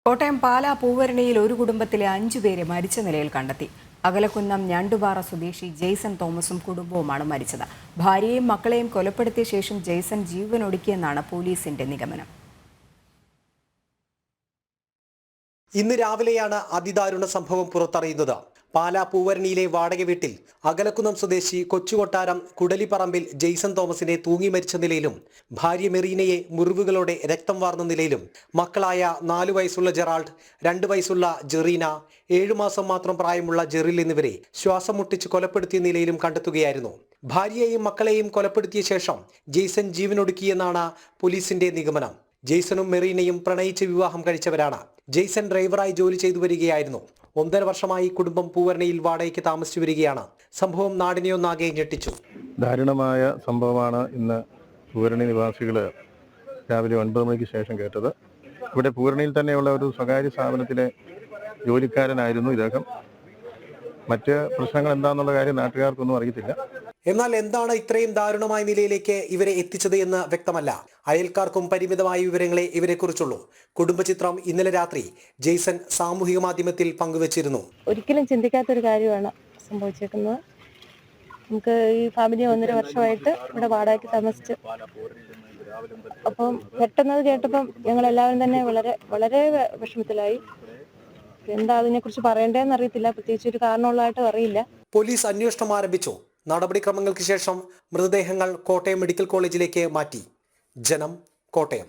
കോട്ടയം പാലാ പൂവരണിയിൽ ഒരു കുടുംബത്തിലെ 5 പേരെ മരിച്ച നിലയിൽ കണ്ടെത്തി. അകലക്കുന്നം ഞണ്ടുപാറ സ്വദേശി ജെയ്സൺ തോമസും കുടുംബവുമാണ് മരിച്ചത്. ഭാര്യയെയും മക്കളെയും കൊലപ്പെടുത്തിയ ശേഷം ജെയ്സൺ ജീവനൊടുക്കിയെന്നാണ് പോലീസിന്റെ നിഗമനം. ഇന്ന് രാവിലെയാണ് അതിദാരുണ സംഭവം പുറത്തറിയുന്നത്. പാലാ പൂവരണിയിലെ വാടക വീട്ടിൽ അകലക്കുന്നം സ്വദേശി കൊച്ചുകൊട്ടാരം കുടലിപ്പറമ്പിൽ ജെയ്സൺ തോമസിനെ തൂങ്ങി മരിച്ച നിലയിലും ഭാര്യ മെറീനയെ മുറിവുകളോടെ രക്തം വാർന്ന നിലയിലും മക്കളായ 4 വയസ്സുള്ള ജെറാൾഡ്, 2 വയസ്സുള്ള ജെറീന, 7 മാസം മാത്രം പ്രായമുള്ള ജെറിൽ എന്നിവരെ ശ്വാസം മുട്ടിച്ച് കൊലപ്പെടുത്തിയ നിലയിലും കണ്ടെത്തുകയായിരുന്നു. ഭാര്യയെയും മക്കളെയും കൊലപ്പെടുത്തിയ ശേഷം ജെയ്സൺ ജീവനൊടുക്കിയെന്നാണ് പോലീസിന്റെ നിഗമനം. ജെയ്സണും മെറീനയും പ്രണയിച്ച് വിവാഹം കഴിച്ചവരാണ്. ജെയ്സൺ ഡ്രൈവറായി ജോലി ചെയ്തു വരികയായിരുന്നു. 1.5 വർഷമായി കുടുംബം പൂവരണിയിൽ വാടകയ്ക്ക് താമസിച്ചു വരികയാണ്. സംഭവം നാടിനെ ഒന്നാകെ ഞെട്ടിച്ചു. ദാരുണമായ സംഭവമാണ് ഇന്ന് പൂവരണി നിവാസികൾ രാവിലെ 9 മണിക്ക് ശേഷം കേട്ടത്. ഇവിടെ പൂവരണിയിൽ തന്നെയുള്ള ഒരു സ്വകാര്യ സ്ഥാപനത്തിലെ ജോലിക്കാരനായിരുന്നു ഇദ്ദേഹം. മറ്റ് പ്രശ്നങ്ങൾ എന്താണെന്നുള്ള കാര്യം നാട്ടുകാർക്കൊന്നും അറിയത്തില്ല. എന്നാൽ എന്താണ് ഇത്രയും ദാരുണമായ നിലയിലേക്ക് ഇവരെ എത്തിച്ചത് എന്ന് വ്യക്തമല്ല. അയൽക്കാർക്കും പരിമിതമായ വിവരങ്ങളെ ഇവരെക്കുറിച്ചുള്ളൂ. കുടുംബചിത്രം ഇന്നലെ രാത്രി ജെയ്സൺ സാമൂഹിക മാധ്യമത്തിൽ പങ്കുവച്ചിരുന്നു. ഒരിക്കലും ചിന്തിക്കാത്തൊരു കാര്യമാണ് സംഭവിച്ചേക്കുന്നത്. നമുക്ക് ഈ ഫാമിലി 1.5 വർഷമായിട്ട് ഇവിടെ വാടകയ്ക്ക് താമസിച്ച്, അപ്പം പെട്ടെന്നത് കേട്ടപ്പം ഞങ്ങളെല്ലാവരും തന്നെ വളരെ വളരെ വിഷമത്തിലായി. എന്താ അതിനെക്കുറിച്ച് പറയേണ്ടതെന്ന് അറിയത്തില്ല. പ്രത്യേകിച്ച് ഒരു കാരണമുള്ളതായിട്ടും അറിയില്ല. പോലീസ് അന്വേഷണം ആരംഭിച്ചു. നടപടിക്രമങ്ങൾക്ക് ശേഷം മൃതദേഹങ്ങൾ കോട്ടയം മെഡിക്കൽ കോളേജിലേക്ക് മാറ്റി. ജനം, കോട്ടയം.